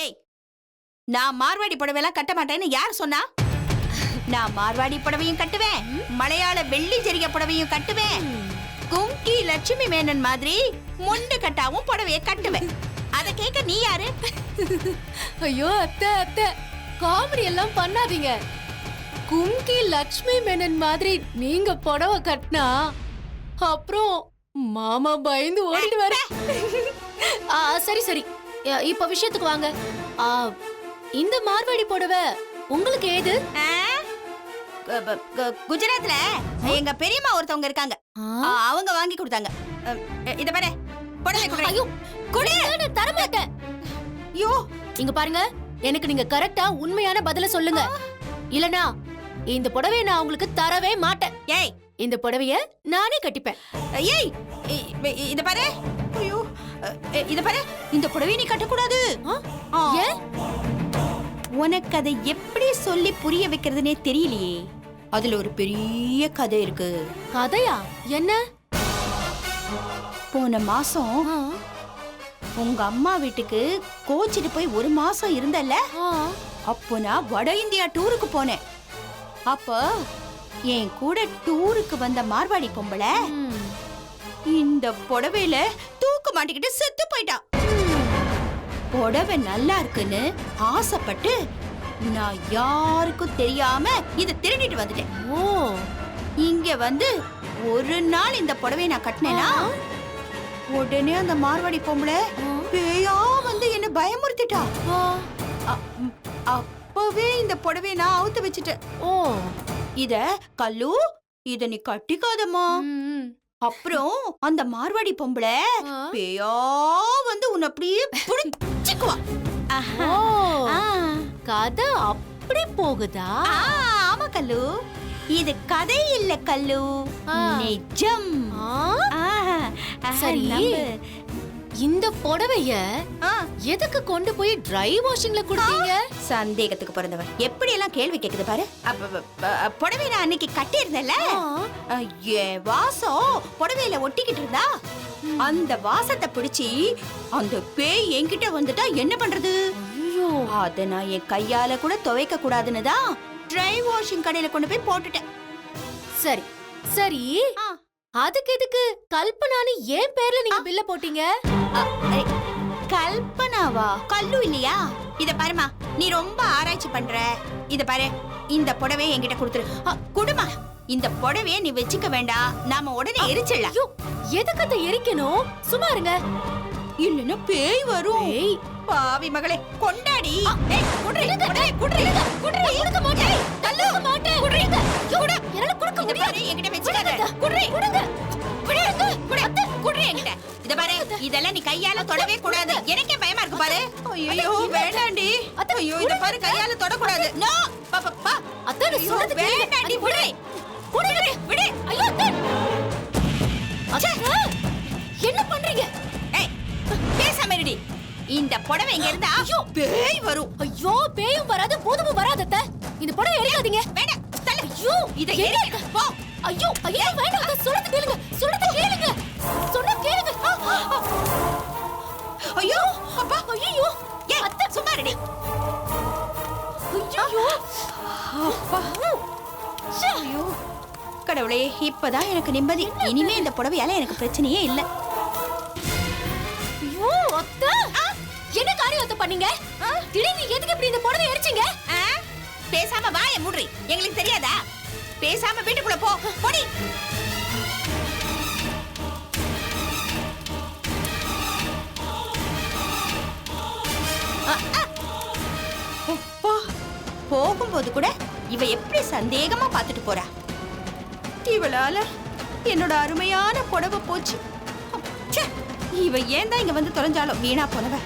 ஏய், நான் மார்வாடி புடவைலாம் கட்ட மாட்டேன்னு யார் சொன்னா? நான் மார்வாடி புடவையும் கட்டுவேன், மலையாள வெள்ளி ஜரிகை புடவையும் கட்டுவேன், கும்கி லட்சுமி மேனன் மாதிரி முண்டு கட்டாவும் புடவைய கட்டுவேன். அத கேட்க நீ யாரு? ஐயோ அத்தை அத்தை, காமெடி எல்லாம் பண்ணாதீங்க. கும்கி லட்சுமி மேனன் மாதிரி நீங்க புடவை கட்டினா அப்புறம் மாமா பயந்து ஓடிடுவாரு. சரி சரி, இப்ப விஷயத்துக்கு வாங்க. இந்த மார்வாடி புடவை உங்களுக்கு ஏது? குஜராத்ல எங்க பெரியம்மா ஒருத்தவங்க இருக்காங்க, அவங்க வாங்கி கொடுத்தாங்க. இத பாரு, புடவை குடு. ஐயோ குடு, நான் தர மாட்டேன். ஐயோ இங்க பாருங்க, எனக்கு நீங்க கரெக்ட்டா உண்மையான பதில சொல்லுங்க, இல்லனா இந்த புடவைய நான் உங்களுக்கு தரவே மாட்டேன். ஏய், இந்த புடவைய நானே கட்டிப்பேன். ஏய், இத பாரு. ஐயோ, இத பாரு, இந்த புடவைய நீ கட்ட கூடாது. ஏன்? உனக்கு அதை எப்படி சொல்லி புரிய வைக்கிறதுனே தெரியலையே. அதுல ஒரு பெரிய கதை இருக்கு. கதையா? என்ன? போன மாசம் உங்க அம்மா வீட்டுக்கு கோச்சிட்டு போய் 1 மாசம் இருந்தல்ல, அப்போ நான் வட இந்தியா டூருக்கு போனேன். அப்ப என் கூட டூருக்கு வந்த மார்வாடி பொம்பளை இந்த புடவையில தூக்க மாட்டிக்கிட்டு செத்து போயிட்டா. புடவை நல்லா இருக்குன்னு ஆசைப்பட்டு நான் யாருக்கும் தெரியாம இத திருடிட்டு வந்துட்டேன். ஓ, இங்க வந்து ஒரு நாள் இந்த புடவையை நான் கட்டினேனா, உடனே அந்த மார்வாடி பொம்பளை பேயா வந்து என்ன பயமுறுத்திட்டா. அப்பவே இந்த புடவையை நான் அவுத்து வச்சுட்டேன். ஓ, இத கல்லு, இத நீ கட்டிக்காதம்மா. அப்புறம் அந்த மார்வாடி பொம்பளை பேயா வந்து உன்னை அப்படியே புடிச்சுக்குவா. கதை அப்படி போகுதா? ஆமா கல்லு, இது கதை இல்ல கல்லு, நிஜம். சரி, இந்த புடவைய எதுக்கு கொண்டு போய் ட்ரை வாஷிங்ல கொடுத்தீங்க? சந்தேகத்துக்கு பிறந்தவன் எப்படி எல்லாம் கேள்வி கேக்குது பாரு. புடவை நான் அன்னைக்கு கட்டி இருந்தேன்ல, என் வாசம் புடவையில ஒட்டிக்கிட்டு இருந்தா, அந்த வாசத்தை பிடிச்சி அந்த பேய் என்கிட்ட வந்துட்டா என்ன பண்றது? அத நான் என் கையால கூட துவைக்க கூடாதுன்னு தான் ட்ரை வாஷிங் கடையில கொண்டு போய் போட்டுட்டேன். சரி சரி, அதுக்கு எதுக்கு கல்பனான்னு ஏன் பேர்ல நீங்க பில்ல போட்டீங்க? கல்பனாவா? கல்லு இல்லையா? இத பாருமா, நீ ரொம்ப ஆராய்ச்சி பண்ற. இத பாரு, இந்த புடவை என்கிட்ட கொடுத்துரு. குடுமா, இந்த புடவைய நீ வச்சுக்க வேண்டாம், நாம உடனே எரிச்சிடலாம். எதுக்கு அதை எரிக்கணும்? சும்மா இருங்க, இல்லன்னா பேய் வரும். பாவி மகளே, கொண்டாடி. என்னால கொடுக்க முடியாது. என்கிட்ட வச்சுக்காத. இத பாரு, இதெல்லாம் நீ கையால தொடவே கூடாது. எனக்கே பயமா இருக்கு பாரு. ஐயோ வேண்டாண்டி. ஐயோ இத பாரு, கையால தொட கூடாது. நோ பாப்பா, அத்தை சொல்றது வேண்டாண்டி. விடு விடு விடு. ஐயோ அத்தை, என்ன பண்றீங்க? ஏய், பேசாம இருடி. இந்த புடவை இங்க இருந்தா பேய் வரும். ஐயோ, பேயும் வராது, பூதமும் வராது அத்தை. இந்த புடவை எரியாதீங்க. வேண்டாம், தள்ள. ஐயோ, இத எரியாத. போ. ஐயோ ஐயோ, வேண்டாம் அத்தை, சொல்றது கேளுங்க, சொல்றது கேளுங்க, சொன்னா கேளுங்க. ஐயோ அப்பா, ஐயோ அத்தை சும்மா இருடி. ஐயோ அப்பா, ஐயோ கடவுளே, இப்பதான் எனக்கு நிம்மதி. இனிமே இந்த புடவையால எனக்கு பிரச்சனையே இல்ல. ஐயோ அத்தை, என்ன காரியத்தை பண்ணீங்க? திடீர்னு எதுக்கு இப்படி இந்த புடவை எரிச்சீங்க? பேசாம வாயை மூடுறி, எங்களுக்கு தெரியாதா? பேசாம வீட்டுக்குள்ள போ. போடி. போகும்போது கூட இவ எப்படி சந்தேகமா பாத்துட்டு போறா. இவளால என்னோட அருமையான புடவை போச்சு. இவ ஏன் தான் இங்க வந்து தொலைஞ்சாலும் வீணா போனவ.